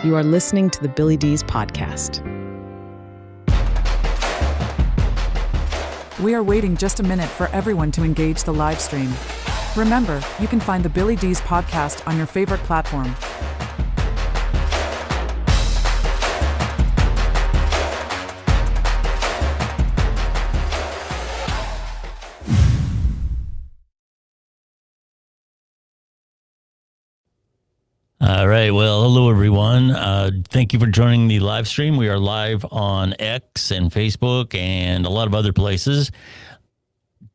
You are listening to the Billy Dees podcast. We are waiting just a minute for everyone to engage the live stream. Remember, you can find the Billy Dees podcast on your favorite platform. All right. Well, hello, everyone. Thank you for joining the live stream. We are live on X and Facebook and a lot of other places.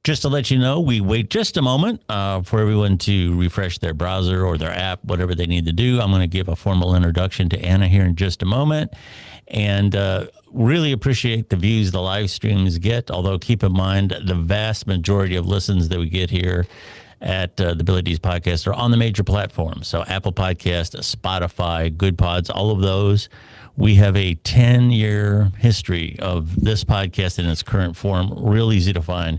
Just to let you know, we wait just a moment for everyone to refresh their browser or their app, whatever they need to do. I'm going to give a formal introduction to Anna here in just a moment. And really appreciate the views the live streams get, although keep in mind the vast majority of listens that we get here at the Billy Dees podcast are on the major platforms. So Apple Podcast, Spotify, Good Pods, all of those. We have a 10-year history of this podcast in its current form, real easy to find.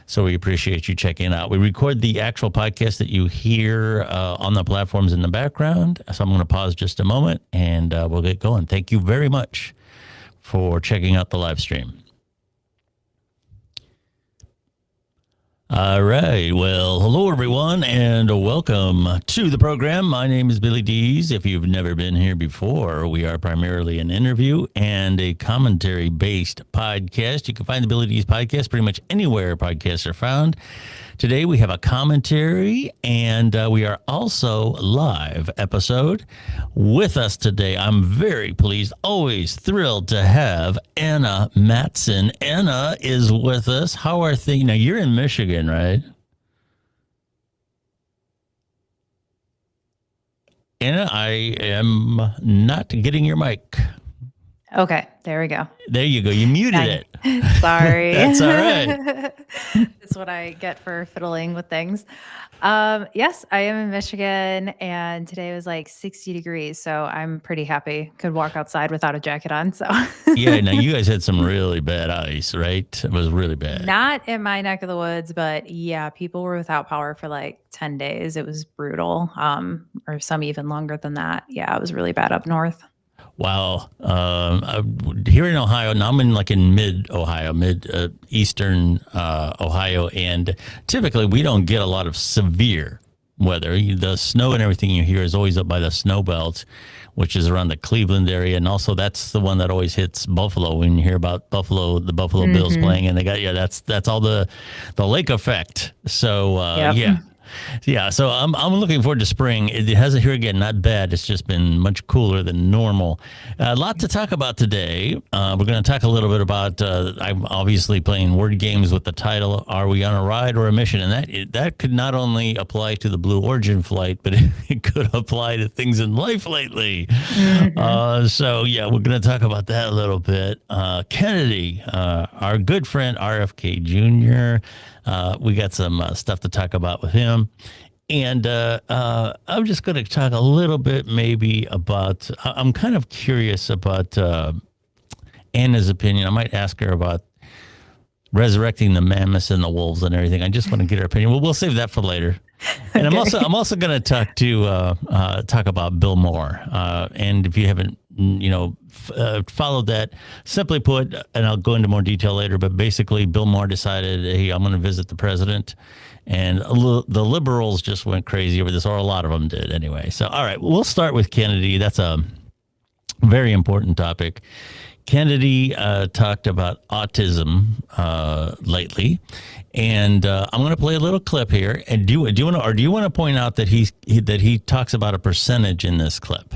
So we appreciate you checking it out. We record the actual podcast that you hear on the platforms in the background. So I'm going to pause just a moment and we'll get going. Thank you very much for checking out the live stream. All right. Well, hello, everyone, and welcome to the program. My name is Billy Dees. If you've never been here before, we are primarily an interview and a commentary-based podcast. You can find the Billy Dees podcast pretty much anywhere podcasts are found. Today, we have a commentary, and we are also live episode. With us today, I'm very pleased, always thrilled to have Anna Madsen. Anna is with us. How are things? Now, you're in Michigan, right? Anna, I am not getting your mic. Okay, there we go. There you go. You muted it. Sorry. That's all right. That's what I get for fiddling with things. Yes, I am in Michigan, and today was like 60 degrees, so I'm pretty happy. Could walk outside without a jacket on. So Yeah, now you guys had some really bad ice, right? It was really bad. Not in my neck of the woods, but yeah, people were without power for like 10 days. It was brutal, or some even longer than that. Yeah, it was really bad up north. Wow. Here in Ohio, now I'm in mid-Ohio, eastern Ohio, and typically we don't get a lot of severe weather. The snow and everything you hear is always up by the snow belt, which is around the Cleveland area, and also that's the one that always hits Buffalo when you hear about Buffalo, the Buffalo Bills playing, and they got that's all the lake effect. So yeah. Yeah, so I'm looking forward to spring. It hasn't here again, not bad. It's just been much cooler than normal. A lot to talk about today. We're going to talk a little bit about, I'm obviously playing word games with the title, Are We on a Ride or a Mission? And that could not only apply to the Blue Origin flight, but it could apply to things in life lately. So, yeah, we're going to talk about that a little bit. Kennedy, our good friend RFK Jr., we got some stuff to talk about with him. And I'm just going to talk a little bit maybe about, I'm kind of curious about Anna's opinion. I might ask her about resurrecting the mammoths and the wolves and everything. I just want to get her opinion. Well, we'll save that for later. And okay. I'm also going to talk about Bill Maher. And if you haven't, followed that, simply put, and I'll go into more detail later, but basically Bill Maher decided, hey, I'm going to visit the president. And the liberals just went crazy over this, or a lot of them did anyway. So, all right, we'll start with Kennedy. That's a very important topic. Kennedy talked about autism lately, and I'm going to play a little clip here. And do you want to point out that he talks about a percentage in this clip?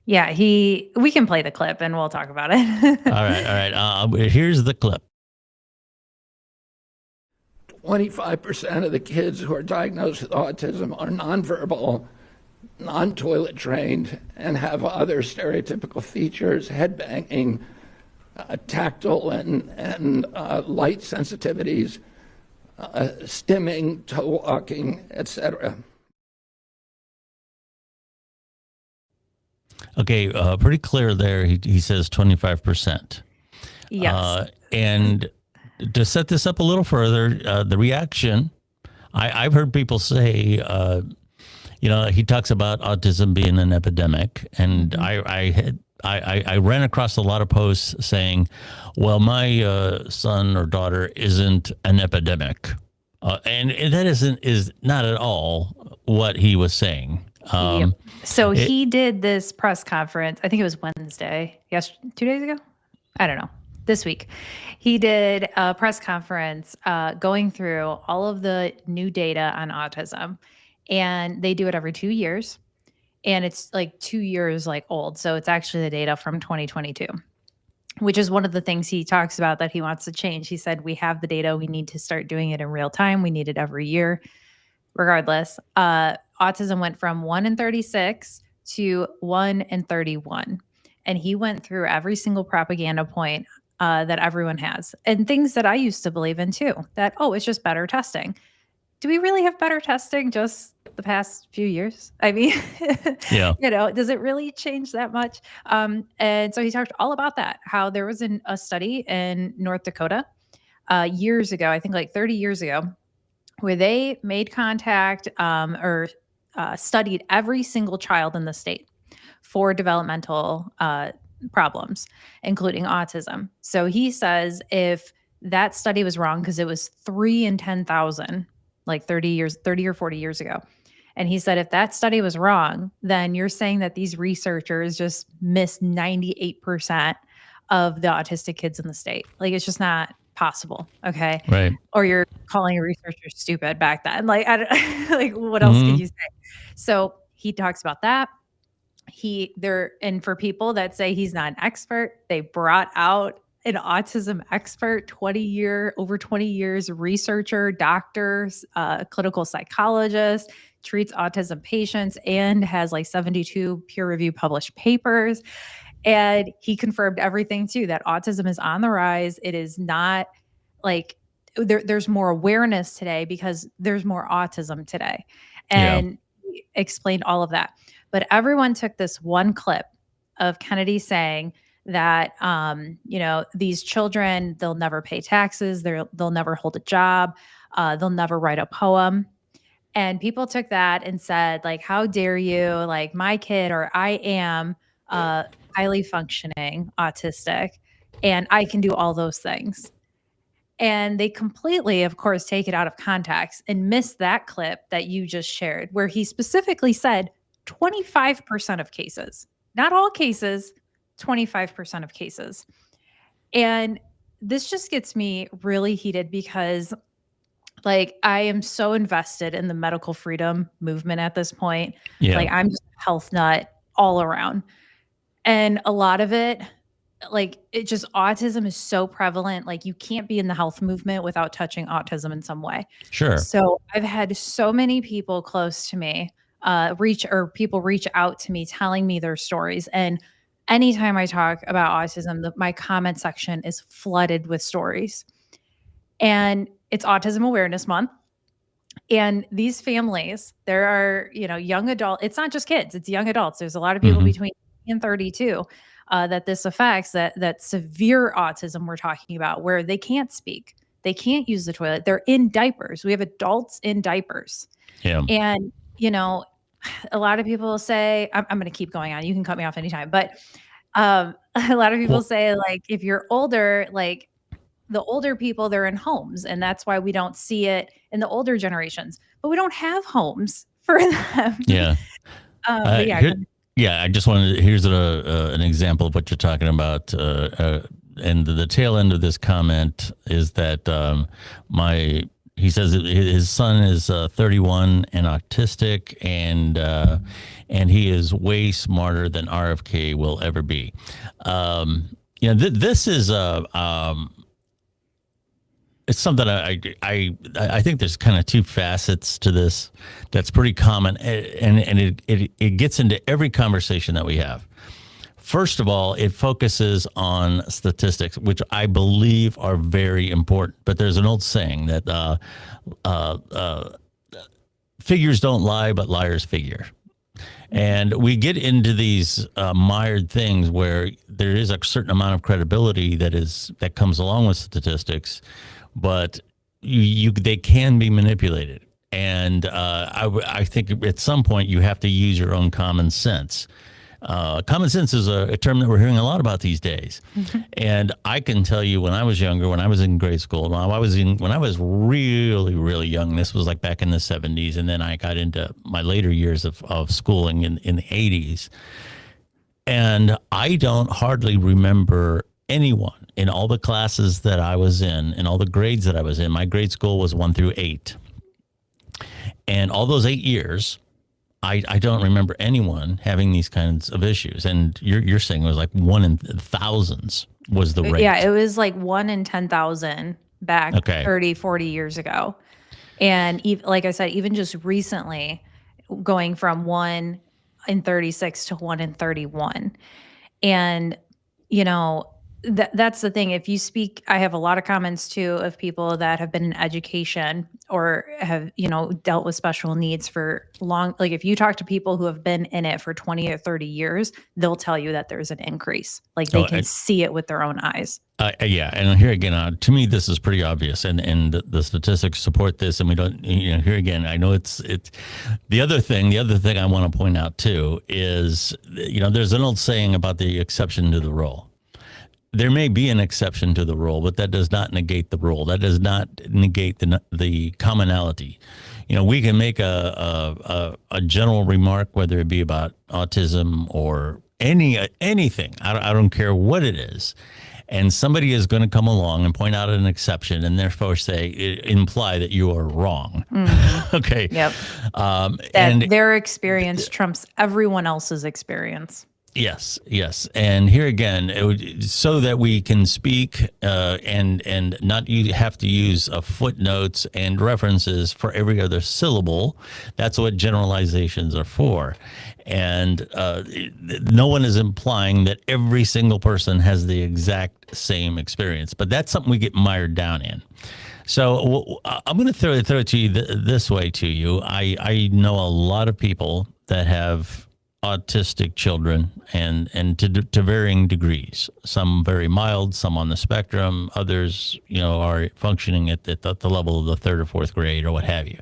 Yeah, we can play the clip and we'll talk about it. All right. Here's the clip. 25% of the kids who are diagnosed with autism are nonverbal, non-toilet trained, and have other stereotypical features, head banging, tactile and light sensitivities, stimming, toe walking, etc. Okay, pretty clear there. He says 25%. Yes. And to set this up a little further, the reaction, I've heard people say, he talks about autism being an epidemic, and I ran across a lot of posts saying, well, my son or daughter isn't an epidemic. And that is not at all what he was saying. Yep. So he did this press conference, I think it was Wednesday, 2 days ago? I don't know. This week. He did a press conference going through all of the new data on autism. And they do it every 2 years. And it's like 2 years old. So it's actually the data from 2022, which is one of the things he talks about that he wants to change. He said, we have the data. We need to start doing it in real time. We need it every year. Regardless, autism went from 1 in 36 to 1 in 31. And he went through every single propaganda point that everyone has, and things that I used to believe in too, that, it's just better testing. Do we really have better testing just the past few years? I mean, Yeah. Does it really change that much? And so he talked all about that, how there was a study in North Dakota years ago, I think like 30 years ago, where they made contact or studied every single child in the state for developmental problems, including autism. So he says if that study was wrong, because it was 3 in 10,000, like 30 or 40 years ago. And he said, if that study was wrong, then you're saying that these researchers just missed 98% of the autistic kids in the state. Like, it's just not possible. Okay. Right. Or you're calling a researcher stupid back then. Like, what else can you say? So he talks about that. And for people that say he's not an expert, they brought out an autism expert, over 20 years, researcher, doctor, clinical psychologist, treats autism patients, and has like 72 peer-reviewed published papers. And he confirmed everything too, that autism is on the rise. It is not like there's more awareness today because there's more autism today. And he explained all of that. But everyone took this one clip of Kennedy saying that, these children, they'll never pay taxes. They'll never hold a job. They'll never write a poem. And people took that and said, like, how dare you? Like, my kid, or I am highly functioning autistic, and I can do all those things. And they completely, of course, take it out of context and miss that clip that you just shared, where he specifically said 25% of cases, not all cases, 25% of cases. And this just gets me really heated because, like, I am so invested in the medical freedom movement at this point. Yeah. Like, I'm just a health nut all around. And a lot of it, like, autism is so prevalent. Like, you can't be in the health movement without touching autism in some way. Sure. So I've had so many people close to me people reach out to me telling me their stories. And anytime I talk about autism, my comment section is flooded with stories. And it's Autism Awareness Month. And these families, there are, young adults. It's not just kids, it's young adults. There's a lot of people between 20 and 32 that this affects, that severe autism we're talking about, where they can't speak. They can't use the toilet. They're in diapers. We have adults in diapers. Yeah. And, a lot of people say, I'm going to keep going on. You can cut me off anytime. But a lot of people say, like, if you're older, like, the older people, they're in homes. And that's why we don't see it in the older generations. But we don't have homes for them. Yeah. Yeah. I just wanted here's an example of what you're talking about. And the tail end of this comment is that he says his son is 31 and autistic, and he is way smarter than RFK will ever be. This is it's something I think there's kind of two facets to this that's pretty common, and it gets into every conversation that we have. First of all, it focuses on statistics, which I believe are very important. But there's an old saying that figures don't lie, but liars figure. And we get into these mired things where there is a certain amount of credibility that comes along with statistics, but they can be manipulated. And I think at some point you have to use your own common sense. Common sense is a term that we're hearing a lot about these days. And I can tell you, when I was younger, when I was in grade school, when I was really, really young, this was like back in the 70s. And then I got into my later years of schooling in the 80s. And I don't hardly remember anyone in all the classes that I was in all the grades that I was in. My grade school was 1 through 8. And all those 8 years, I don't remember anyone having these kinds of issues. And you're saying it was like 1 in thousands was the rate. Yeah, it was like 1 in 10,000 back 30, 40 years ago. And like I said, even just recently, going from 1 in 36 to 1 in 31. And, that's the thing. If you speak, I have a lot of comments too of people that have been in education or have, dealt with special needs for long. Like if you talk to people who have been in it for 20 or 30 years, they'll tell you that there's an increase. Like they can see it with their own eyes. Yeah. And here again, to me, this is pretty obvious. And the statistics support this. And we don't, here again, I know it's the other thing I want to point out too is, there's an old saying about the exception to the rule. There may be an exception to the rule, but that does not negate the rule. That does not negate the commonality. We can make a general remark, whether it be about autism or anything. I don't care what it is. And somebody is going to come along and point out an exception and therefore imply that you are wrong. Mm-hmm. Okay. Yep. And their experience trumps everyone else's experience. Yes. And here again, so that we can speak and not have to use footnotes and references for every other syllable. That's what generalizations are for. And no one is implying that every single person has the exact same experience, but that's something we get mired down in. So I'm going to throw it to you this way to you. I know a lot of people that have autistic children and to varying degrees, some very mild, some on the spectrum, others, are functioning at the level of the 3rd or 4th grade or what have you.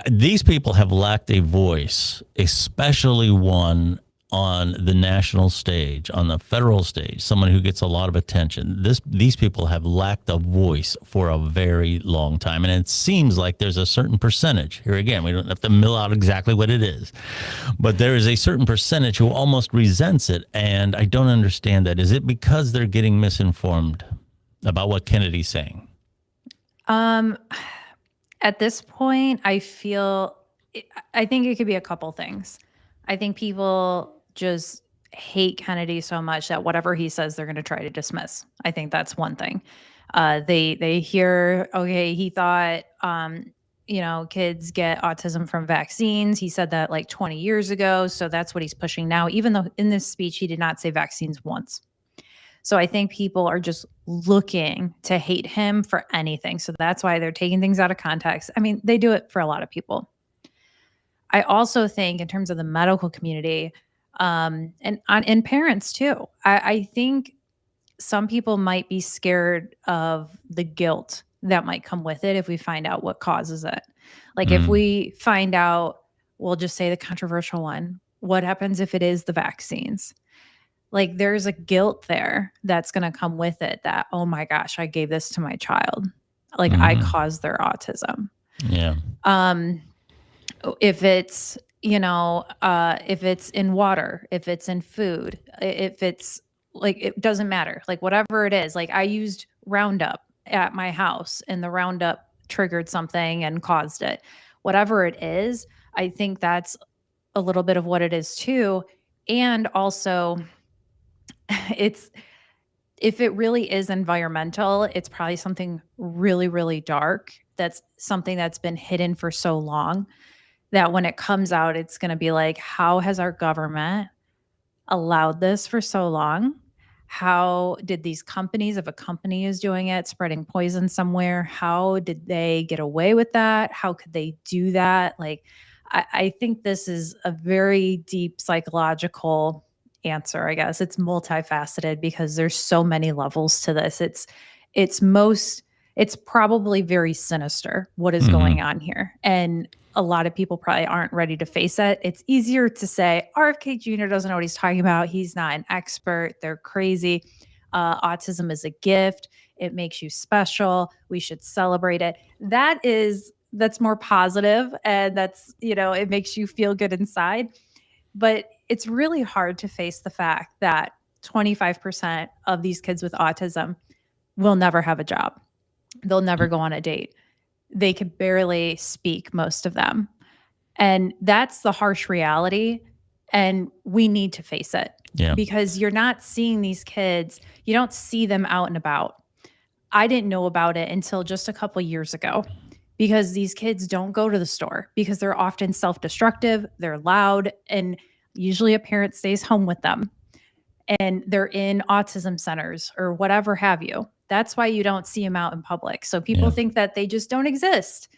These people have lacked a voice, especially one on the national stage, on the federal stage, someone who gets a lot of attention. These people have lacked a voice for a very long time. And it seems like there's a certain percentage. Here again, we don't have to mill out exactly what it is. But there is a certain percentage who almost resents it. And I don't understand that. Is it because they're getting misinformed about what Kennedy's saying? At this point, I think it could be a couple things. I think people just hate Kennedy so much that whatever he says, they're going to try to dismiss. I think that's one thing. They hear, okay, he thought, kids get autism from vaccines. He said that like 20 years ago. So that's what he's pushing now, even though in this speech, he did not say vaccines once. So I think people are just looking to hate him for anything. So that's why they're taking things out of context. I mean, they do it for a lot of people. I also think in terms of the medical community, and parents too, I think some people might be scared of the guilt that might come with it if we find out what causes it. Like if we find out, we'll just say the controversial one, what happens if it is the vaccines? Like there's a guilt there that's going to come with it that, oh my gosh, I gave this to my child. Like I caused their autism. Yeah. If it's, if it's in water, if it's in food, if it's like, it doesn't matter. Like whatever it is, like I used Roundup at my house and the Roundup triggered something and caused it. Whatever it is, I think that's a little bit of what it is too. And also if it really is environmental, it's probably something really, really dark. That's something that's been hidden for so long that when it comes out, it's going to be like, how has our government allowed this for so long? How did these companies, if a company is doing it, spreading poison somewhere, how did they get away with that? How could they do that? Like, I think this is a very deep psychological answer, I guess. It's multifaceted because there's so many levels to this. It's most It's probably very sinister what is going on here. And a lot of people probably aren't ready to face it. It's easier to say RFK Jr. doesn't know what he's talking about. He's not an expert. They're crazy. Autism is a gift. It makes you special. We should celebrate it. That's more positive, and that's, it makes you feel good inside. But it's really hard to face the fact that 25% of these kids with autism will never have a job. They'll never go on a date. They could barely speak, most of them. And that's the harsh reality. And we need to face it. Yeah. Because you're not seeing these kids, you don't see them out and about. I didn't know about it until just a couple years ago, because these kids don't go to the store because they're often self-destructive, they're loud, and usually a parent stays home with them. And they're in autism centers or whatever have you. That's why you don't see them out in public. So people think that they just don't exist,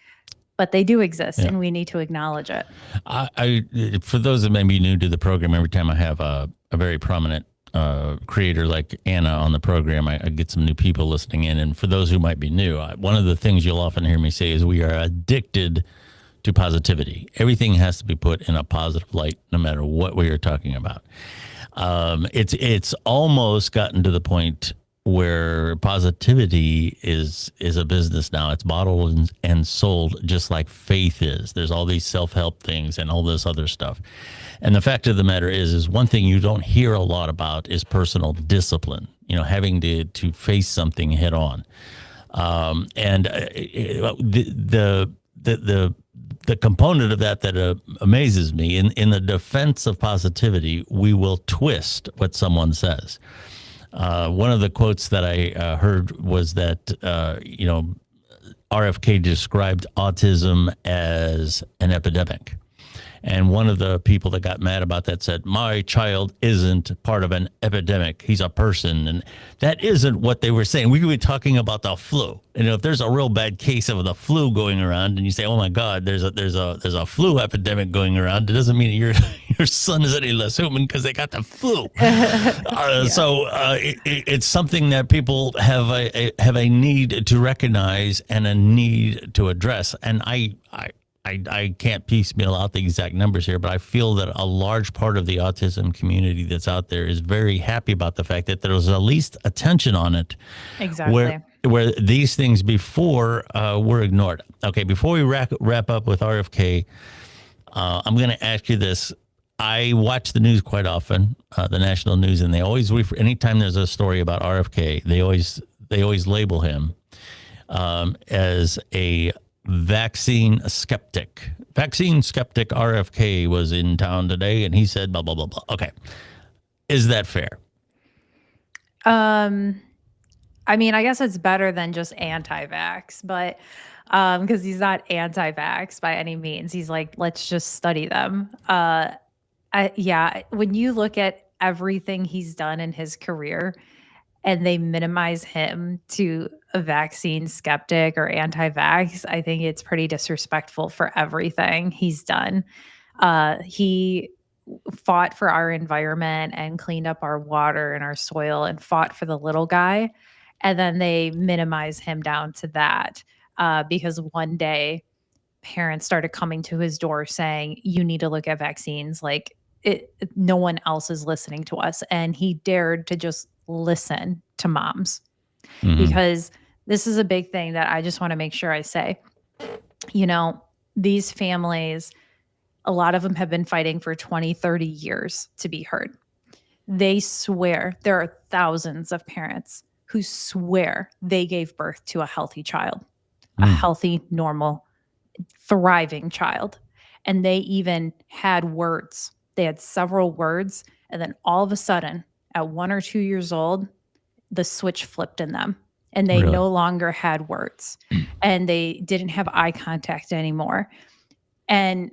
but they do exist, and we need to acknowledge it. I for those that may be new to the program, every time I have a very prominent creator like Anna on the program, I get some new people listening in. And for those who might be new, one of the things you'll often hear me say is we are addicted to positivity. Everything has to be put in a positive light, no matter what we are talking about. It's almost gotten to the point where positivity is a business now. It's bottled and sold, just like faith is. There's all these self-help things and all this other stuff. And the fact of the matter is one thing you don't hear a lot about is personal discipline, having to face something head on. And the component of that amazes me, in the defense of positivity, we will twist what someone says. One of the quotes that I heard was that, RFK described autism as an epidemic. And one of the people that got mad about that said, my child isn't part of an epidemic. He's a person. And that isn't what they were saying. We could be talking about the flu. If there's a real bad case of the flu going around and you say, oh my God, there's a flu epidemic going around, it doesn't mean your son is any less human because they got the flu. So it's something that people have a need to recognize and a need to address. And I can't piecemeal out the exact numbers here, but I feel that a large part of the autism community that's out there is very happy about the fact that there was at least attention on it. Exactly. Where these things before were ignored. Okay, before we wrap up with RFK, I'm going to ask you this. I watch the news quite often, the national news, and they always anytime there's a story about RFK, they always label him as a vaccine skeptic. Vaccine skeptic RFK was in town today, and he said blah blah blah blah. Okay, is that fair? I mean, I guess it's better than just anti-vax, but because he's not anti-vax by any means. He's like, let's just study them. When you look at everything he's done in his career, and they minimize him to a vaccine skeptic or anti-vax, I think it's pretty disrespectful for everything he's done. He fought for our environment and cleaned up our water and our soil and fought for the little guy. And then they minimize him down to that because one day parents started coming to his door saying, you need to look at vaccines. Like no one else is listening to us. And he dared to just listen to moms because this is a big thing that I just want to make sure I say. These families, a lot of them have been fighting for 20, 30 years to be heard. They swear, there are thousands of parents who swear they gave birth to a healthy child, a healthy, normal, thriving child. And they even had words. They had several words. And then all of a sudden, at 1 or 2 years old, the switch flipped in them and they no longer had words and they didn't have eye contact anymore. And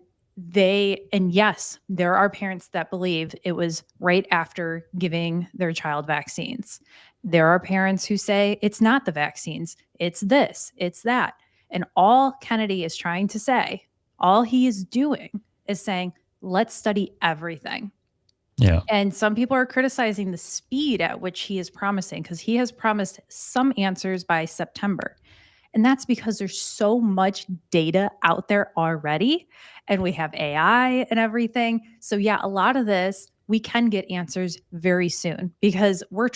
yes, there are parents that believe it was right after giving their child vaccines. There are parents who say it's not the vaccines, it's this, it's that. And all Kennedy is trying to say, all he is doing is saying, let's study everything. Yeah. And some people are criticizing the speed at which he is promising, because he has promised some answers by September. And that's because there's so much data out there already, and we have AI and everything. So yeah, a lot of this we can get answers very soon because we're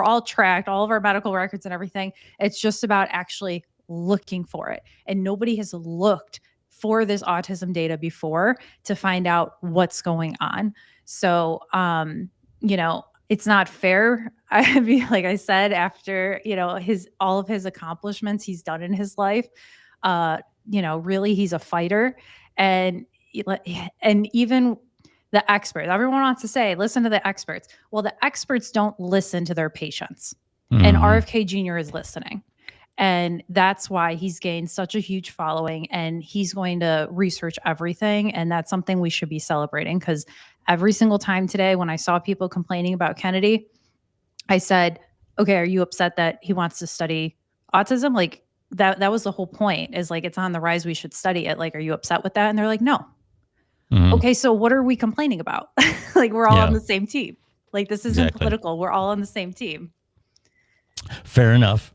all tracked, all of our medical records and everything. It's just about actually looking for it. And nobody has looked for this autism data before to find out what's going on. So, it's not fair. I mean, like I said, after, all of his accomplishments he's done in his life, really he's a fighter. And, and even the experts, everyone wants to say, listen to the experts. Well, the experts don't listen to their patients. And RFK Jr. is listening. And that's why he's gained such a huge following, and he's going to research everything. And that's something we should be celebrating, because every single time today when I saw people complaining about Kennedy, I said, okay, are you upset that he wants to study autism? Like that was the whole point, is like, it's on the rise, we should study it. Like, are you upset with that? And they're like, no. Okay, so what are we complaining about? Like, we're all on the same team. Like, this isn't political. We're all on the same team. Fair enough.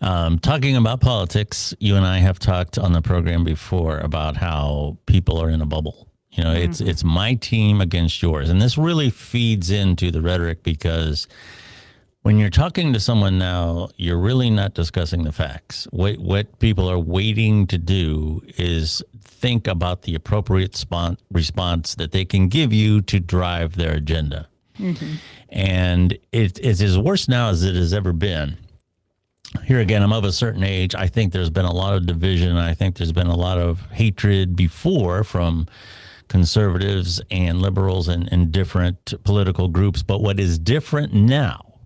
Talking about politics, you and I have talked on the program before about how people are in a bubble. It's my team against yours. And this really feeds into the rhetoric, because when you're talking to someone now, you're really not discussing the facts. What people are waiting to do is think about the appropriate response that they can give you to drive their agenda. And it is as worse now as it has ever been. Here again, I'm of a certain age. I think there's been a lot of division. I think there's been a lot of hatred before from conservatives and liberals and different political groups. But what is different now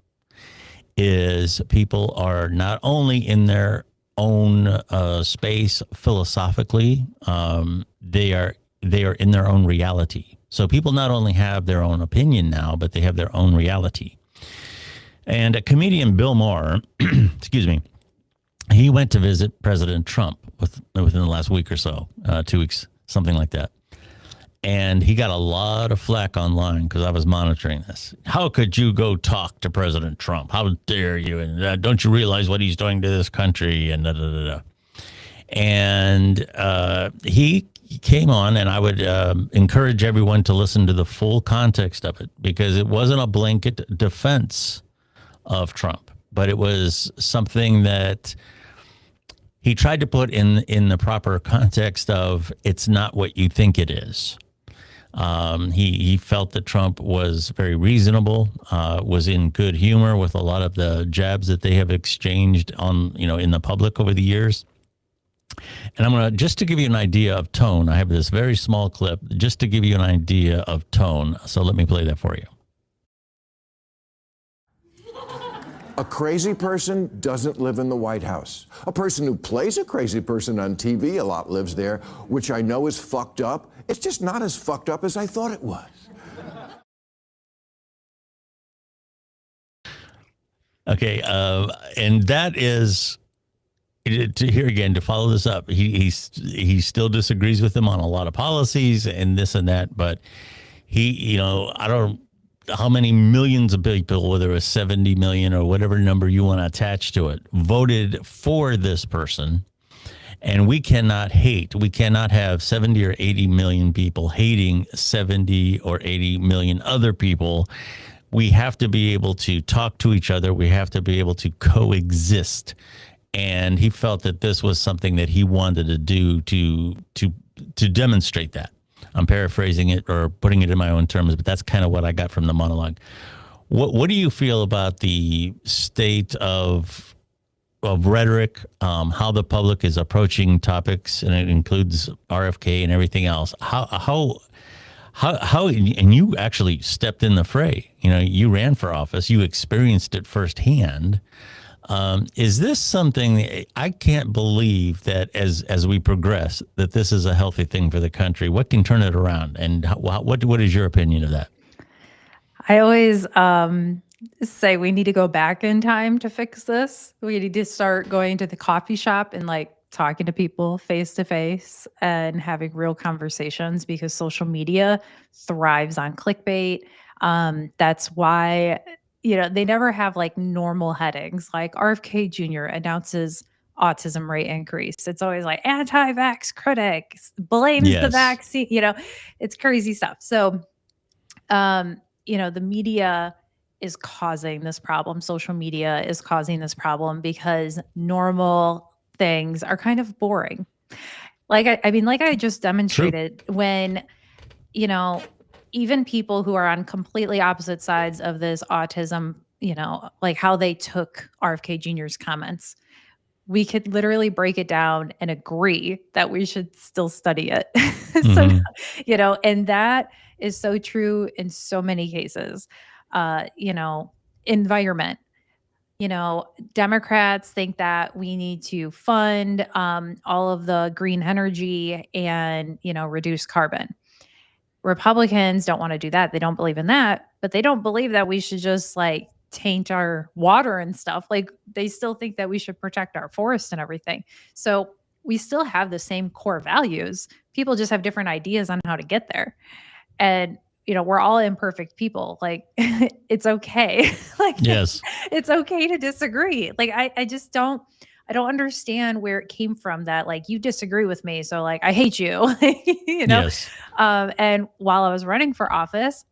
is people are not only in their own space philosophically, they are in their own reality. So people not only have their own opinion now, but they have their own reality. And comedian Bill Maher, excuse me, he went to visit President Trump within the last week or so, 2 weeks, something like that. And he got a lot of flack online because I was monitoring this. How could you go talk to President Trump? How dare you? And don't you realize what he's doing to this country? And And he came on, and I would encourage everyone to listen to the full context of it, because it wasn't a blanket defense of Trump, but it was something that he tried to put in the proper context of, it's not what you think it is. He felt that Trump was very reasonable, was in good humor with a lot of the jabs that they have exchanged in the public over the years. And I'm going to, just to give you an idea of tone, I have this very small clip just to give you an idea of tone. So let me play that for you. A crazy person doesn't live in the White House. A person who plays a crazy person on TV a lot lives there, which I know is fucked up. It's just not as fucked up as I thought it was. Okay, and that is, to follow this up, he still disagrees with him on a lot of policies and this and that, but he, I don't, how many millions of people, whether it was 70 million or whatever number you want to attach to it, voted for this person. And we cannot hate. We cannot have 70 or 80 million people hating 70 or 80 million other people. We have to be able to talk to each other. We have to be able to coexist. And he felt that this was something that he wanted to do to demonstrate that. I'm paraphrasing it or putting it in my own terms, but that's kind of what I got from the monologue. What do you feel about the state of rhetoric, how the public is approaching topics, and it includes RFK and everything else? How and you actually stepped in the fray. You ran for office. You experienced it firsthand. Is this something, I can't believe that as we progress, that this is a healthy thing for the country? What can turn it around? And what is your opinion of that? I always say we need to go back in time to fix this. We need to start going to the coffee shop and talking to people face to face and having real conversations, because social media thrives on clickbait. That's why they never have normal headings, like RFK Jr. announces autism rate increase. It's always like anti-vax critic blames the Yes. vaccine, it's crazy stuff. So, the media is causing this problem. Social media is causing this problem because normal things are kind of boring. Like, like I just demonstrated when, even people who are on completely opposite sides of this autism, like how they took RFK Jr.'s comments, we could literally break it down and agree that we should still study it. So, and that is so true in so many cases. Environment. Democrats think that we need to fund all of the green energy and, reduce carbon. Republicans don't want to do that. They don't believe in that, but they don't believe that we should just like taint our water and stuff. Like they still think that we should protect our forests and everything. So we still have the same core values. People just have different ideas on how to get there. And we're all imperfect people. Like it's okay. Like Yes. it's okay to disagree. Like I just don't understand where it came from that like you disagree with me. So like I hate you. Yes. And while I was running for office,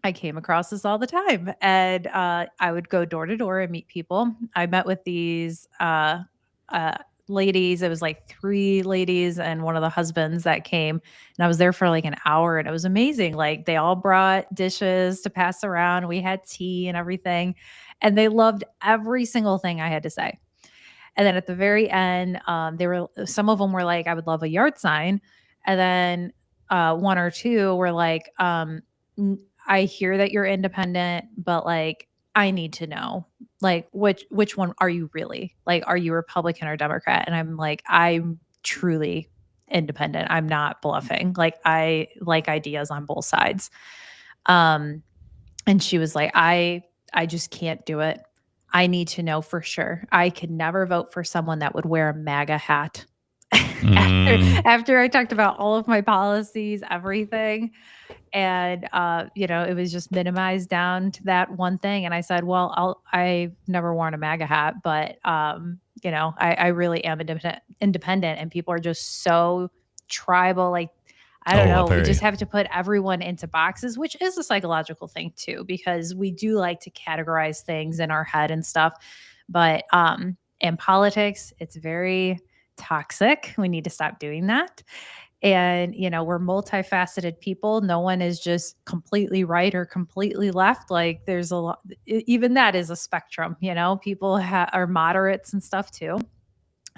I came across this all the time. And I would go door to door and meet people. I met with these ladies. It was like 3 ladies and one of the husbands that came, and I was there for like an hour, and it was amazing. Like they all brought dishes to pass around. We had tea and everything, and they loved every single thing I had to say. And then at the very end, some of them were like, I would love a yard sign. And then 1 or 2 were like, I hear that you're independent, but like, I need to know, like, which one are you really? Like, are you Republican or Democrat? And I'm like, I'm truly independent. I'm not bluffing. Like, I like ideas on both sides. And she was like, I just can't do it. I need to know for sure. I could never vote for someone that would wear a MAGA hat. After I talked about all of my policies, everything. And, it was just minimized down to that one thing. And I said, well, I've never worn a MAGA hat, but, I really am independent, and people are just so tribal. Like, I don't know. We just have to put everyone into boxes, which is a psychological thing too, because we do like to categorize things in our head and stuff. But, in politics, it's very toxic. We need to stop doing that. And, we're multifaceted people. No one is just completely right or completely left. Like there's a lot, even that is a spectrum, people are moderates and stuff too.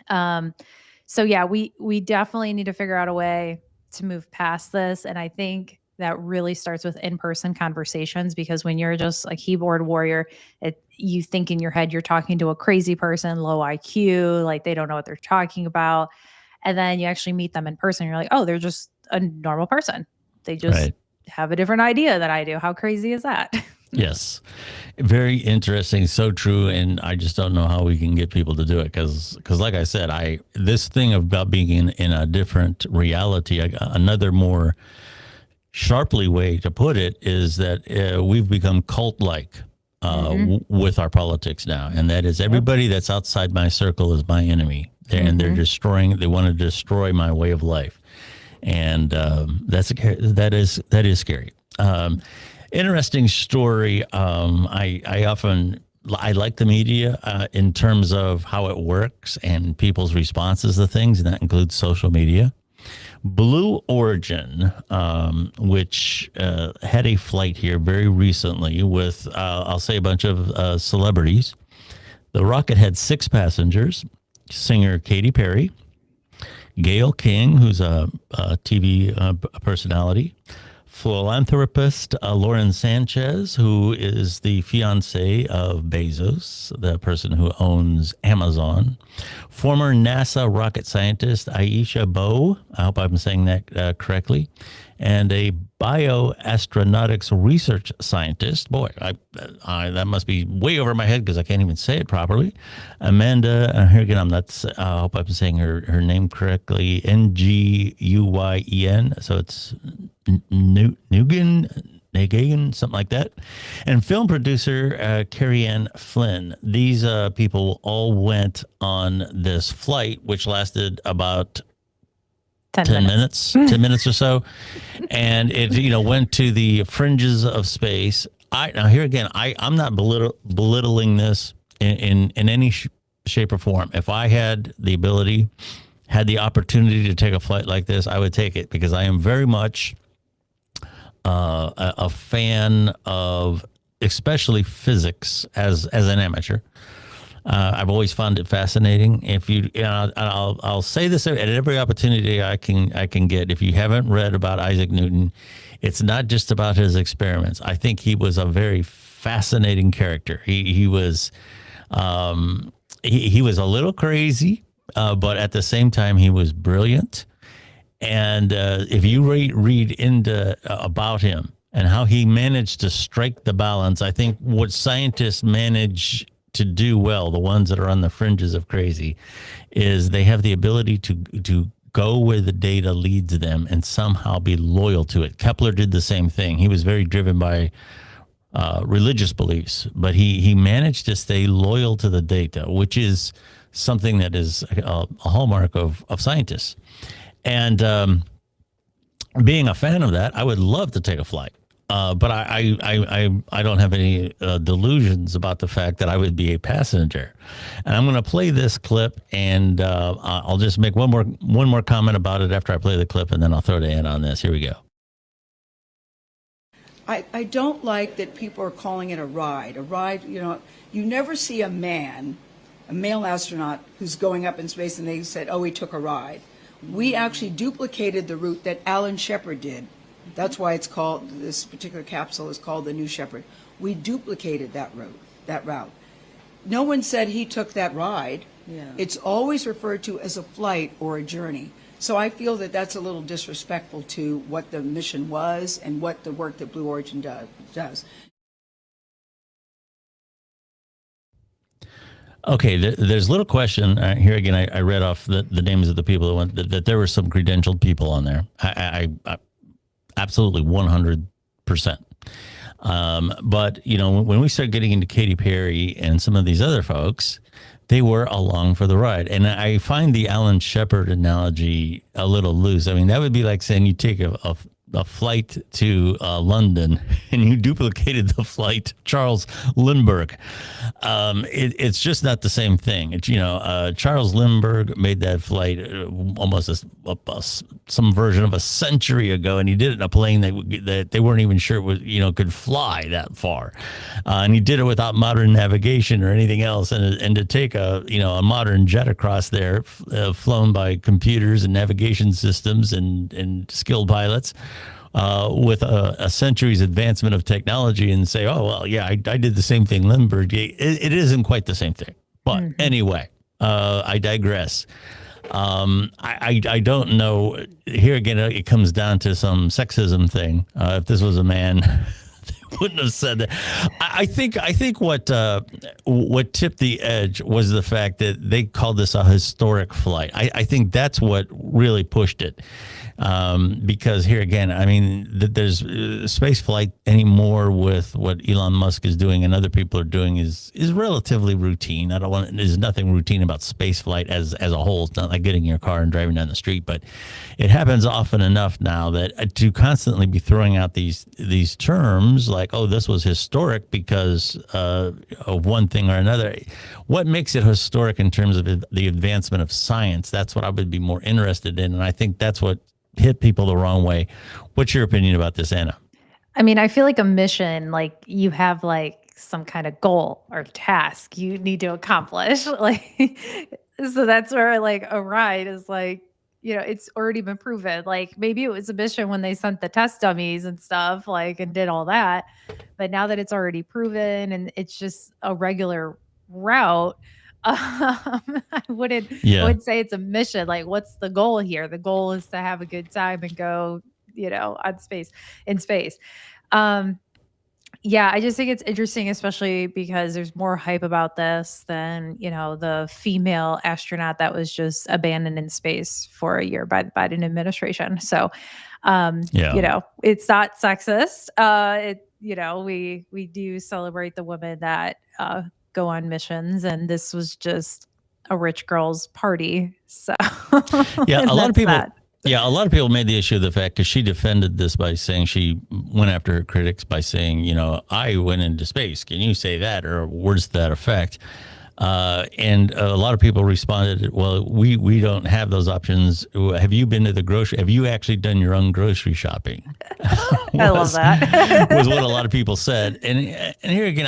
So yeah, we definitely need to figure out a way to move past this. And I think that really starts with in-person conversations, because when you're just a keyboard warrior, you think in your head, you're talking to a crazy person, low IQ, like they don't know what they're talking about. And then you actually meet them in person. You're like, oh, they're just a normal person. They just have a different idea than I do. How crazy is that? Yes. Very interesting. So true. And I just don't know how we can get people to do it. Because like I said, this thing about being in a different reality, another more sharply way to put it is that we've become cult-like with our politics now. And that is everybody that's outside my circle is my enemy. And they want to destroy my way of life. And that is scary. Interesting story. I like the media in terms of how it works and people's responses to things, and that includes social media. Blue Origin, which had a flight here very recently with, I'll say, a bunch of celebrities. The rocket had 6 passengers. Singer Katy Perry, Gayle King, who's a TV personality, philanthropist Lauren Sanchez, who is the fiance of Bezos, the person who owns Amazon, former NASA rocket scientist Aisha Bowe, I hope I'm saying that correctly, and a bioastronautics research scientist. Boy, that must be way over my head because I can't even say it properly. Amanda, here again, I hope I'm saying her name correctly, Nguyen. So it's Nguyen. Copenhagen, something like that, and film producer Carrie Ann Flynn. These people all went on this flight, which lasted about 10 minutes, 10 minutes or so. And it, went to the fringes of space. Now here again, I'm not belittling this in any shape or form. If I had the ability, had the opportunity to take a flight like this, I would take it, because I am very much a fan of especially physics as an amateur. I've always found it fascinating. If I'll say this at every opportunity I can get. If you haven't read about Isaac Newton, it's not just about his experiments. I think he was a very fascinating character. He was he was a little crazy, but at the same time he was brilliant. And if you read into about him and how he managed to strike the balance, I think what scientists manage to do well, the ones that are on the fringes of crazy, is they have the ability to go where the data leads them and somehow be loyal to it. Kepler did the same thing. He was very driven by religious beliefs, but he managed to stay loyal to the data, which is something that is a hallmark of scientists. And being a fan of that, I would love to take a flight. But I don't have any delusions about the fact that I would be a passenger. And I'm going to play this clip, and I'll just make one more comment about it after I play the clip, and then I'll throw to Anna on this. Here we go. I don't like that people are calling it a ride. A ride, you never see a male astronaut who's going up in space and they said, oh, he took a ride. We actually duplicated the route that Alan Shepard did. That's why it's called, this particular capsule is called the New Shepard. We duplicated that route. No one said he took that ride. Yeah. It's always referred to as a flight or a journey. So I feel that that's a little disrespectful to what the mission was and what the work that Blue Origin does. Okay, there's little question here again. I read off the names of the people that went. That there were some credentialed people on there. I absolutely 100%. But when we start getting into Katy Perry and some of these other folks, they were along for the ride. And I find the Alan Shepard analogy a little loose. I mean, that would be like saying you take a flight to London and you duplicated the flight Charles Lindbergh. It's just not the same thing. Charles Lindbergh made that flight almost some version of a century ago, and he did it in a plane that they weren't even sure could fly that far, and he did it without modern navigation or anything else. And to take a modern jet across there, flown by computers and navigation systems and skilled pilots, with a century's advancement of technology, and say, oh, well, yeah, I did the same thing Lindbergh did. It isn't quite the same thing. But anyway, I digress. I don't know. Here again, it comes down to some sexism thing. If this was a man, they wouldn't have said that. I think what tipped the edge was the fact that they called this a historic flight. I think that's what really pushed it. Because here again, I mean, there's space flight anymore with what Elon Musk is doing and other people are doing is relatively routine. There's nothing routine about space flight as a whole. It's not like getting in your car and driving down the street, but it happens often enough now that to constantly be throwing out these terms like, oh, this was historic because of one thing or another. What makes it historic in terms of the advancement of science? That's what I would be more interested in, and I think that's what hit people the wrong way. What's your opinion about this, Anna? I mean, I feel like a mission, like you have like some kind of goal or task you need to accomplish. Like, so that's where like a ride is like, it's already been proven. Like maybe it was a mission when they sent the test dummies and stuff, like, and did all that. But now that it's already proven and it's just a regular route, I wouldn't say it's a mission. Like, what's the goal here? The goal is to have a good time and go, in space. Yeah, I just think it's interesting, especially because there's more hype about this than, the female astronaut that was just abandoned in space for a year by the Biden administration. So, it's not sexist. We do celebrate the women that go on missions, and this was just a rich girl's party. So, yeah, a lot of people. That. Yeah, a lot of people made the issue of the fact because she defended this by saying she went after her critics by saying, I went into space. Can you say that, or words to that effect? And a lot of people responded, well, we don't have those options. Have you been to the grocery? Have you actually done your own grocery shopping? I love that. Was what a lot of people said. And here again,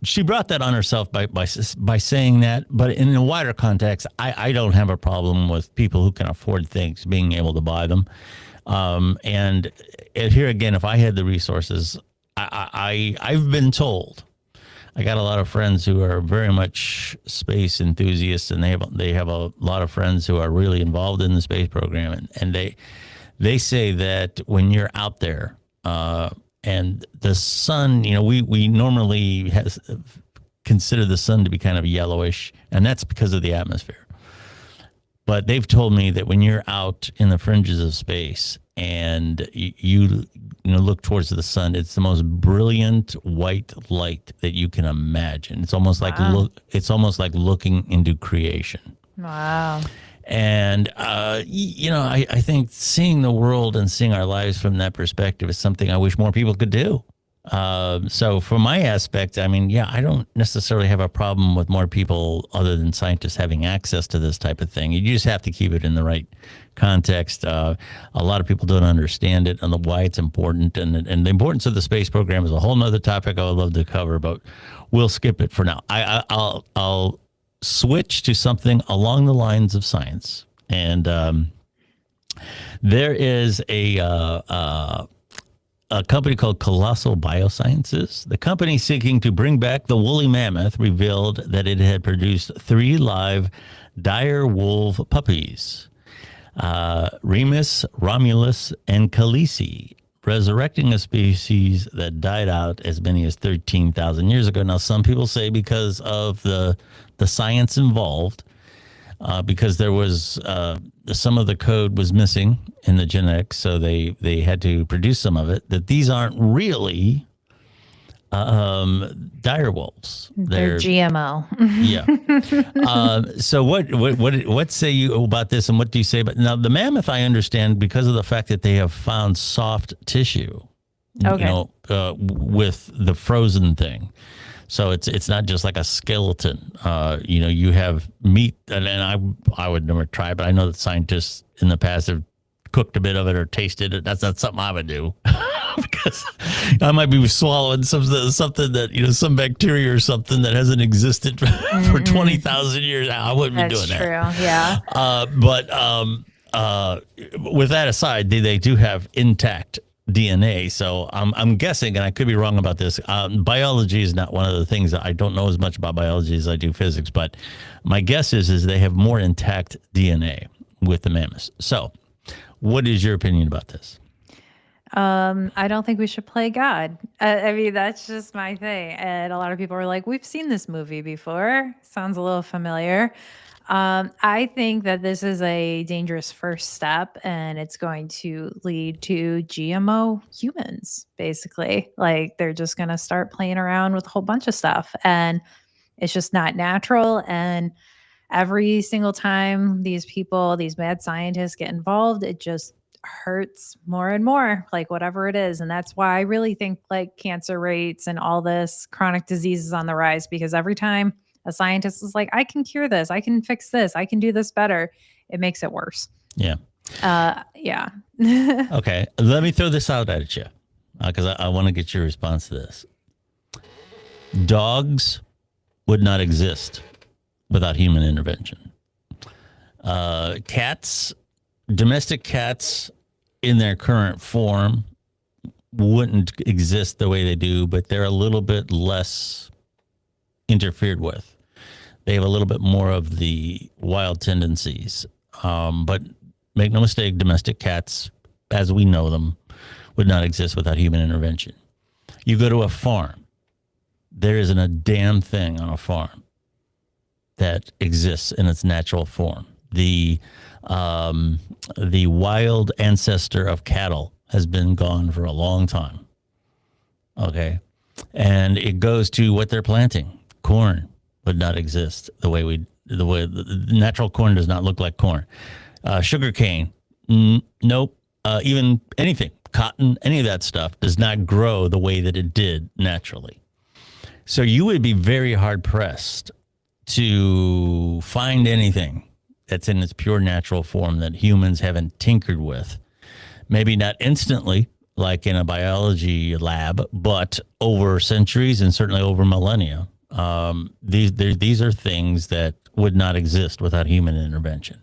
she brought that on herself by saying that, but in a wider context, I don't have a problem with people who can afford things being able to buy them. And here again, if I had the resources, I've been told, I got a lot of friends who are very much space enthusiasts, and they have a lot of friends who are really involved in the space program, and they say that when you're out there, and the sun, we normally consider the sun to be kind of yellowish, and that's because of the atmosphere. But they've told me that when you're out in the fringes of space and you look towards the sun, it's the most brilliant white light that you can imagine. It's almost like looking into creation. Wow. And, I think seeing the world and seeing our lives from that perspective is something I wish more people could do. So from my aspect, I don't necessarily have a problem with more people other than scientists having access to this type of thing. You just have to keep it in the right context. A lot of people don't understand it and why it's important. And the importance of the space program is a whole nother topic I would love to cover, but we'll skip it for now. I'll switch to something along the lines of science. And there is a company called Colossal Biosciences. The company seeking to bring back the woolly mammoth revealed that it had produced 3 live dire wolf puppies, Remus, Romulus, and Khaleesi, resurrecting a species that died out as many as 13,000 years ago. Now, some people say because of the science involved, because there was some of the code was missing in the genetics, so they had to produce some of it, that these aren't really dire wolves. They're GMO. Yeah. So what say you about this, and what do you say about now the mammoth? I understand because of the fact that they have found soft tissue, with the frozen thing. So it's not just like a skeleton. You have meat, and I would never try, but I know that scientists in the past have cooked a bit of it or tasted it. That's not something I would do because I might be swallowing something that some bacteria or something that hasn't existed for 20,000 years. I wouldn't be doing that. That's true. Yeah. But with that aside, they do have intact DNA. So I'm guessing, and I could be wrong about this, biology is not one of the things that I don't know as much about biology as I do physics, but my guess is they have more intact DNA with the mammoths. So what is your opinion about this? I don't think we should play God. That's just my thing. And a lot of people are like, we've seen this movie before. Sounds a little familiar. I think that this is a dangerous first step, and it's going to lead to GMO humans, basically. Like, they're just going to start playing around with a whole bunch of stuff, and it's just not natural. And every single time these mad scientists get involved, it just hurts more and more, like whatever it is. And that's why I really think like cancer rates and all this chronic disease is on the rise, because every time a scientist is like, I can cure this, I can fix this, I can do this better, it makes it worse. Yeah. Yeah. Okay. Let me throw this out at you because I want to get your response to this. Dogs would not exist without human intervention. Cats, domestic cats in their current form wouldn't exist the way they do, but they're a little bit less interfered with. They have a little bit more of the wild tendencies. But make no mistake, domestic cats, as we know them, would not exist without human intervention. You go to a farm, there isn't a damn thing on a farm that exists in its natural form. The wild ancestor of cattle has been gone for a long time. Okay. And it goes to what they're planting. Corn would not exist the way the natural corn does not look like corn. Sugar cane, nope. Even anything, cotton, any of that stuff does not grow the way that it did naturally. So you would be very hard pressed to find anything that's in its pure natural form that humans haven't tinkered with. Maybe not instantly, like in a biology lab, but over centuries and certainly over millennia. These are things that would not exist without human intervention.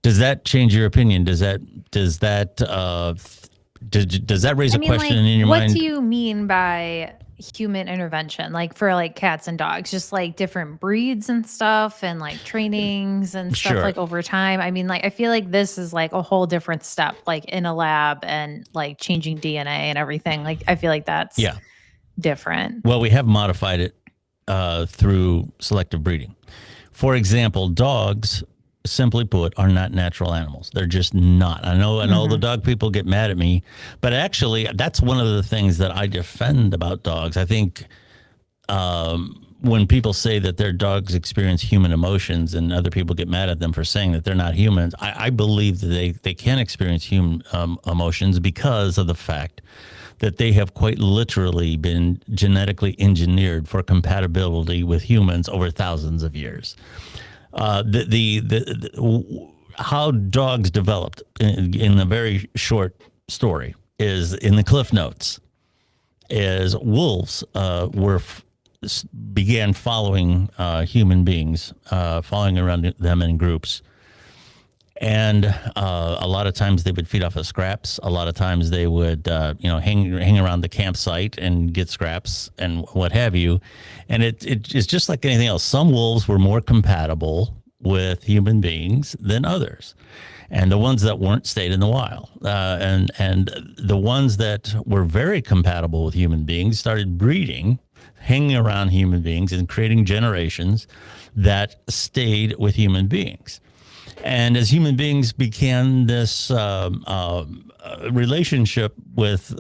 Does that change your opinion? Does that raise a question in your mind? What do you mean by human intervention? Like for like cats and dogs, just like different breeds and stuff and like trainings and stuff Sure. like over time. I mean, like I feel like this is like a whole different step, like in a lab and like changing DNA and everything. Like I feel like that's different. Well, we have modified it through selective breeding. For example, dogs, simply put, are not natural animals. They're just not. I know the dog people get mad at me, but actually that's one of the things that I defend about dogs. I think when people say that their dogs experience human emotions and other people get mad at them for saying that they're not humans, I believe that they can experience human emotions because of the fact that they have quite literally been genetically engineered for compatibility with humans over thousands of years. How dogs developed in a very short story is in the Cliff Notes. Is wolves began following human beings, following around them in groups, and a lot of times they would feed off of scraps. A lot of times they would hang around the campsite and get scraps and what have you. And it's just like anything else. Some wolves were more compatible with human beings than others. And the ones that weren't stayed in the wild. And the ones that were very compatible with human beings started breeding, hanging around human beings and creating generations that stayed with human beings. And as human beings began this relationship with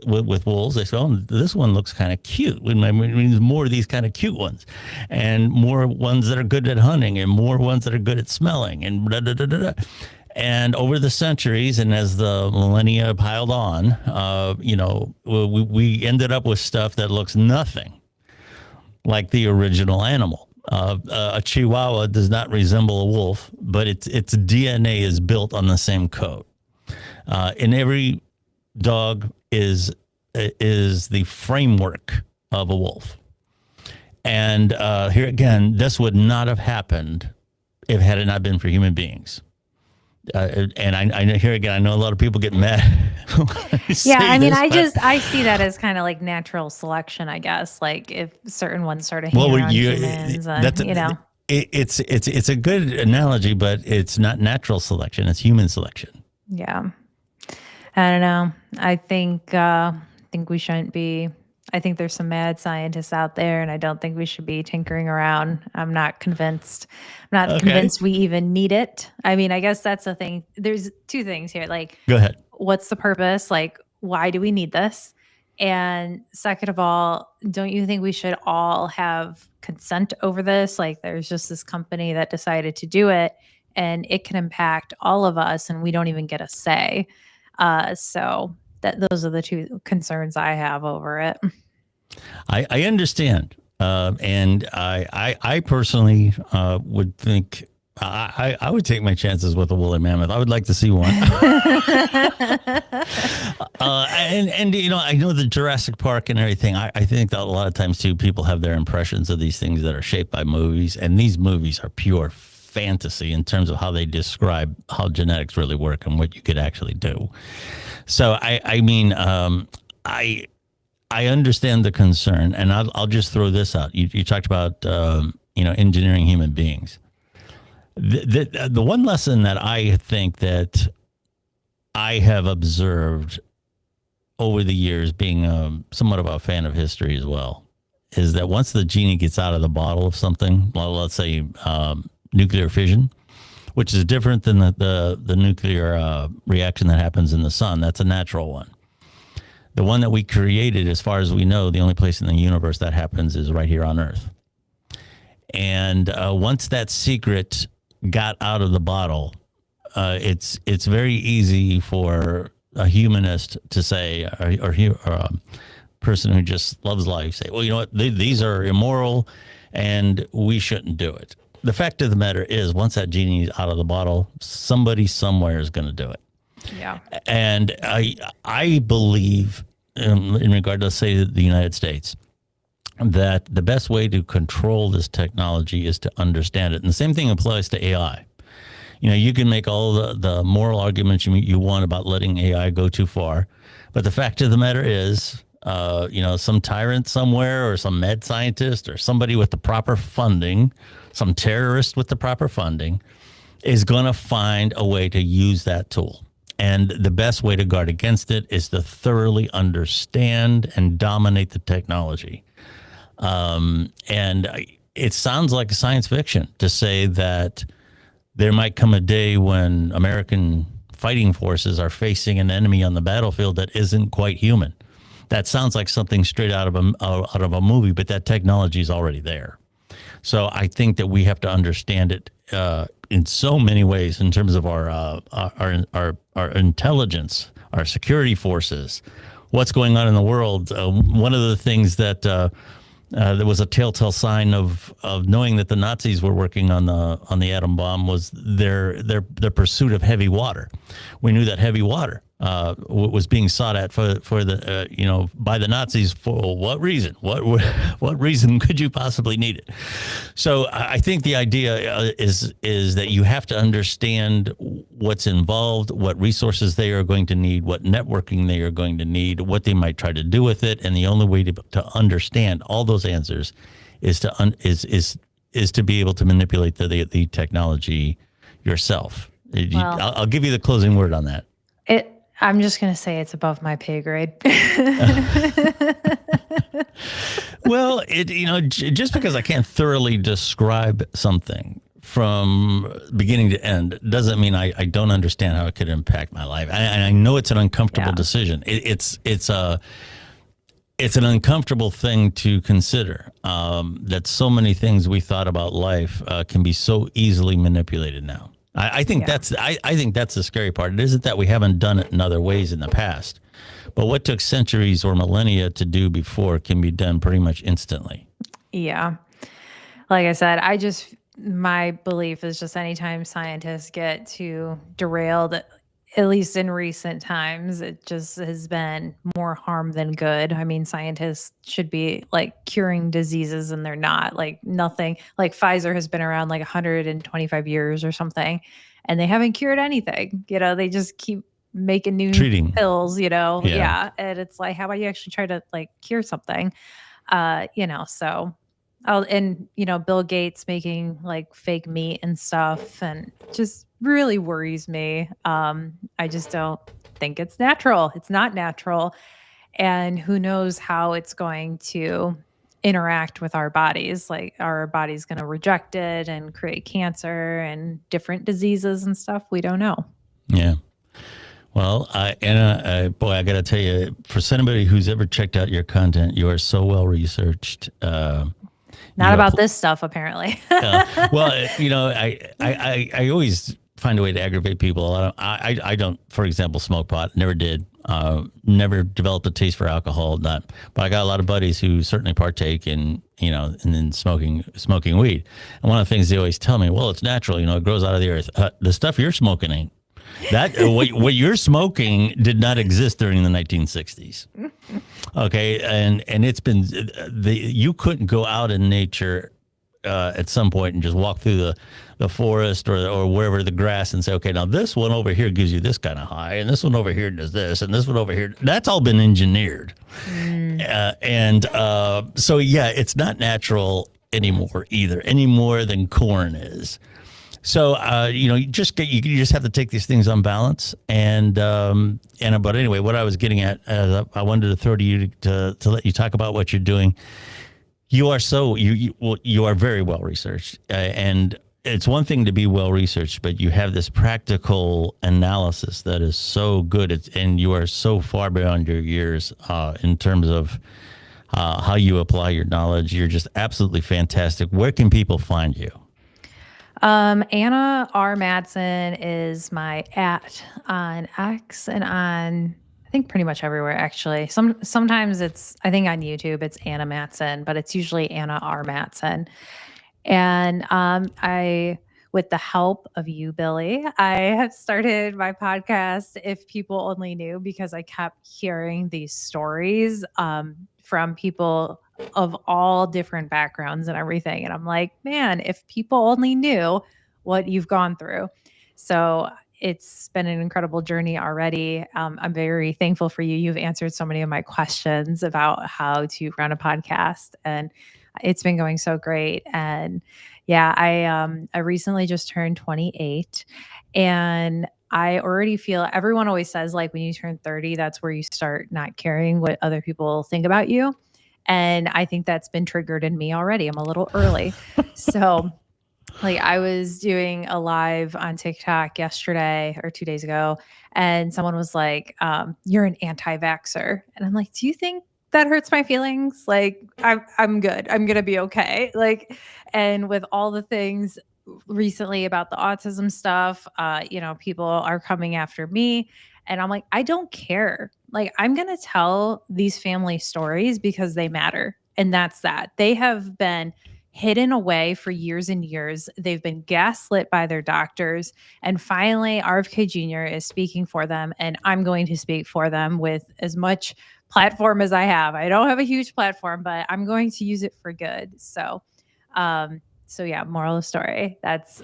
wolves, they said, oh, this one looks kind of cute. We need more of these kind of cute ones, and more ones that are good at hunting, and more ones that are good at smelling, and blah, blah, blah, blah, blah. And over the centuries, and as the millennia piled on, we ended up with stuff that looks nothing like the original animal. A Chihuahua does not resemble a wolf, but its DNA is built on the same code. And every dog is the framework of a wolf. And here again, this would not have happened had it not been for human beings. And I know here again, I know a lot of people get mad. I see that as kind of like natural selection, I guess. Like if certain ones started hanging around humans, it's a good analogy, but it's not natural selection; it's human selection. Yeah, I don't know. I think we shouldn't be. I think there's some mad scientists out there, and I don't think we should be tinkering around. I'm not convinced. I'm not convinced we even need it. I mean, I guess that's the thing. There's two things here. Like, go ahead. What's the purpose? Like, why do we need this? And second of all, don't you think we should all have consent over this? Like, there's just this company that decided to do it, and it can impact all of us, and we don't even get a say. So those are the two concerns I have over it. I understand. And I personally would think I would take my chances with a woolly mammoth. I would like to see one. And I know the Jurassic Park and everything. I think that a lot of times too, people have their impressions of these things that are shaped by movies, and these movies are pure fantasy in terms of how they describe how genetics really work and what you could actually do. So I understand the concern, and I'll just throw this out. You talked about engineering human beings. The one lesson that I think that I have observed over the years, being somewhat of a fan of history as well, is that once the genie gets out of the bottle of something, well, let's say nuclear fission, which is different than the nuclear reaction that happens in the sun. That's a natural one. The one that we created, as far as we know, the only place in the universe that happens is right here on Earth. And once that secret got out of the bottle, it's very easy for a humanist to say, or a person who just loves life, say, well, you know what, these are immoral and we shouldn't do it. The fact of the matter is, once that genie is out of the bottle, somebody somewhere is going to do it. Yeah. And I believe, in regard to, say, the United States, that the best way to control this technology is to understand it. And the same thing applies to AI. You know, you can make all the moral arguments you want about letting AI go too far. But the fact of the matter is, you know, some tyrant somewhere or some mad scientist or somebody with the proper funding, some terrorist with the proper funding, is going to find a way to use that tool. And the best way to guard against it is to thoroughly understand and dominate the technology. And it sounds like science fiction to say that there might come a day when American fighting forces are facing an enemy on the battlefield that isn't quite human. That sounds like something straight out of a movie, but that technology is already there. So I think that we have to understand it in so many ways in terms of our intelligence, our security forces, what's going on in the world. One of the things that there was a telltale sign of knowing that the Nazis were working on the atom bomb was their pursuit of heavy water. We knew that heavy water was being sought at for the by the Nazis. For what reason? What reason could you possibly need it? So I think the idea is that you have to understand what's involved, what resources they are going to need, what networking they are going to need, what they might try to do with it, and the only way to understand all those answers is to be able to manipulate the technology yourself. Well, I'll give you the closing word on that. I'm just going to say it's above my pay grade. Well, just because I can't thoroughly describe something from beginning to end doesn't mean I don't understand how it could impact my life. And I know it's an uncomfortable decision. It's an uncomfortable thing to consider, that so many things we thought about life can be so easily manipulated now. I think that's the scary part. It isn't that we haven't done it in other ways in the past, but what took centuries or millennia to do before can be done pretty much instantly. Yeah. Like I said, my belief is just anytime scientists get too derailed, at least in recent times, it just has been more harm than good. I mean, scientists should be like curing diseases and they're not. Like nothing, like Pfizer has been around like 125 years or something, and they haven't cured anything. You know, they just keep making new pills, Yeah. And it's like, how about you actually try to like cure something? So Bill Gates making like fake meat and stuff, and just really worries me. I just don't think it's natural. It's not natural. And who knows how it's going to interact with our bodies. Like our body's going to reject it and create cancer and different diseases and stuff. We don't know. Yeah. Well, Anna, boy, I got to tell you, for somebody who's ever checked out your content, you are so well researched. Not about this stuff, apparently. Well, I always find a way to aggravate people. I don't, for example, smoke pot. Never did. Never developed a taste for alcohol. But I got a lot of buddies who certainly partake in smoking weed. And one of the things they always tell me, well, it's natural. It grows out of the earth. The stuff you're smoking ain't. That what you're smoking did not exist during the 1960s. Okay, and it's been you couldn't go out in nature at some point and just walk through the forest or wherever the grass and say, okay, now this one over here gives you this kind of high, and this one over here does this, and this one over here. That's all been engineered, so yeah, it's not natural anymore either, any more than corn is. So, you just have to take these things on balance. But anyway, what I was getting at, I wanted to throw to you to let you talk about what you're doing. You are you are very well researched, and it's one thing to be well researched, but you have this practical analysis that is so good, and you are so far beyond your years in terms of how you apply your knowledge. You're just absolutely fantastic. Where can people find you? Anna R Madsen is my @ on X and on, I think, pretty much everywhere, actually. Sometimes I think on YouTube it's Anna Madsen, but it's usually Anna R Madsen. And with the help of you, Billy, I have started my podcast, If People Only Knew, because I kept hearing these stories from people of all different backgrounds and everything. And I'm like, man, if people only knew what you've gone through. So it's been an incredible journey already. I'm very thankful for you. You've answered so many of my questions about how to run a podcast, and it's been going so great. And yeah, I recently just turned 28, and I already feel, everyone always says, like, when you turn 30, that's where you start not caring what other people think about you. And I think that's been triggered in me already. I'm a little early. So like, I was doing a live on TikTok yesterday or 2 days ago, and someone was like, you're an anti-vaxxer. And I'm like, do you think that hurts my feelings? Like, I'm good. I'm going to be okay. Like, and with all the things recently about the autism stuff, people are coming after me, and I'm like, I don't care. Like, I'm going to tell these family stories because they matter. And that's that. They have been hidden away for years and years. They've been gaslit by their doctors. And finally, RFK Jr. is speaking for them. And I'm going to speak for them with as much platform as I have. I don't have a huge platform, but I'm going to use it for good. So yeah, moral of the story. That's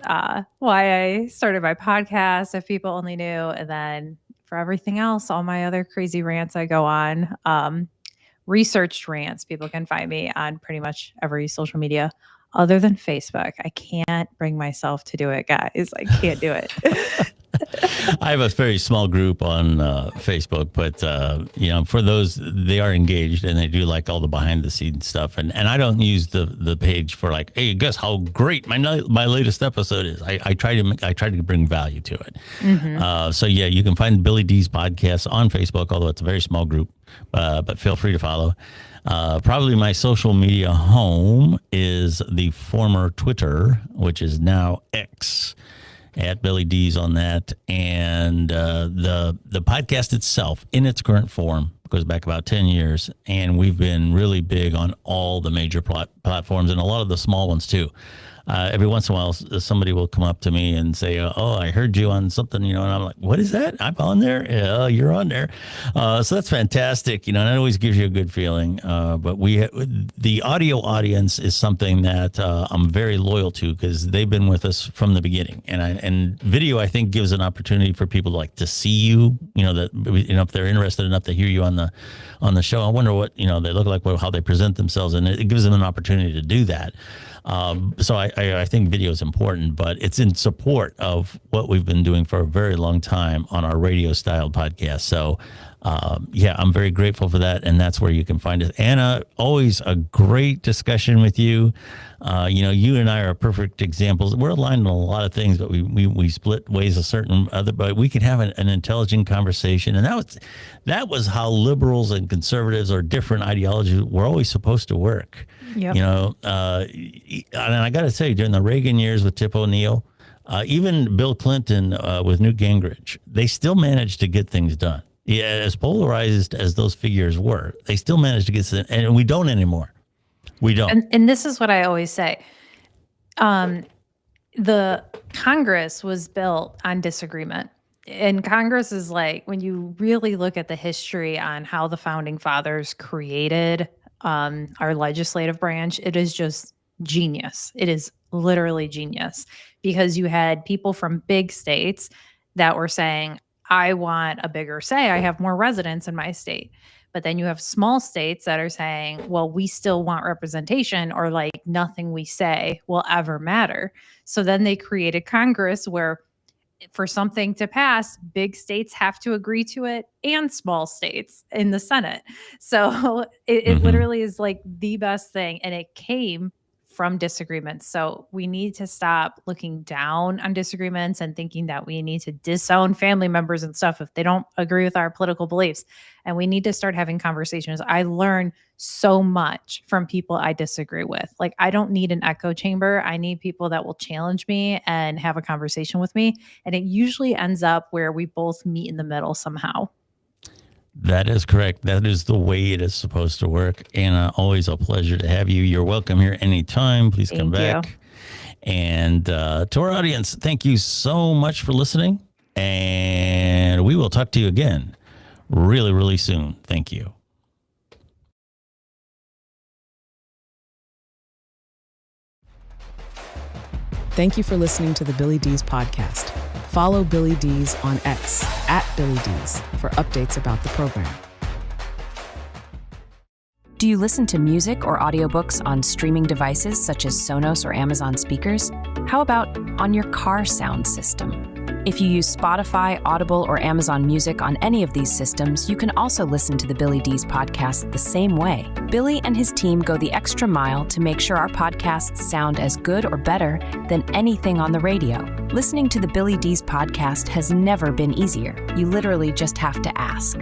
why I started my podcast, If People Only Knew. And then for everything else, all my other crazy rants I go on, researched rants, people can find me on pretty much every social media other than Facebook. I can't bring myself to do it, guys. I can't do it. I have a very small group on Facebook, but for those, they are engaged and they do like all the behind the scenes stuff. And I don't use the page for like, hey, guess how great my latest episode is. I try to bring value to it. Mm-hmm. So yeah, you can find Billy Dees podcast on Facebook, although it's a very small group. But feel free to follow. Probably my social media home is the former Twitter, which is now X, at Billy Dees on that. And the podcast itself, in its current form, goes back about 10 years. And we've been really big on all the major platforms and a lot of the small ones, too. Every once in a while, somebody will come up to me and say, oh, I heard you on something, and I'm like, what is that? I'm on there? Yeah, you're on there. So that's fantastic, and it always gives you a good feeling. But the audio audience is something that I'm very loyal to because they've been with us from the beginning. And video, I think, gives an opportunity for people to see you, if they're interested enough to hear you on the show. I wonder what, they look like, how they present themselves, and it gives them an opportunity to do that. So I think video is important, but it's in support of what we've been doing for a very long time on our radio style podcast. So, I'm very grateful for that. And that's where you can find it. Anna, always a great discussion with you. You and I are perfect examples. We're aligned on a lot of things, but we split ways but we can have an intelligent conversation. And that was how liberals and conservatives or different ideologies were always supposed to work. Yep. And I got to say, during the Reagan years with Tip O'Neill, even Bill Clinton with Newt Gingrich, they still managed to get things done. Yeah, as polarized as those figures were, they still managed to get things, and we don't anymore. We don't. And this is what I always say. The Congress was built on disagreement. And Congress is like, when you really look at the history on how the founding fathers created our legislative branch, it is just genius. It is literally genius, because you had people from big states that were saying, I want a bigger say. I have more residents in my state. But then you have small states that are saying, well, we still want representation, or like nothing we say will ever matter. So then they created Congress where for something to pass, big states have to agree to it and small states in the Senate. So it literally is like the best thing. And it came from disagreements. So we need to stop looking down on disagreements and thinking that we need to disown family members and stuff if they don't agree with our political beliefs. And we need to start having conversations. I learn so much from people I disagree with. Like, I don't need an echo chamber. I need people that will challenge me and have a conversation with me. And it usually ends up where we both meet in the middle somehow. That is correct. That is the way it is supposed to work. Anna, always a pleasure to have you. You're welcome here anytime. Please come back. And to our audience, thank you so much for listening. And we will talk to you again really, really soon. Thank you. Thank you for listening to the Billy Dees podcast. Follow Billy Dees on X @BillyDees for updates about the program. Do you listen to music or audiobooks on streaming devices such as Sonos or Amazon speakers? How about on your car sound system? If you use Spotify, Audible, or Amazon Music on any of these systems, you can also listen to the Billy Dees podcast the same way. Billy and his team go the extra mile to make sure our podcasts sound as good or better than anything on the radio. Listening to the Billy Dees podcast has never been easier. You literally just have to ask.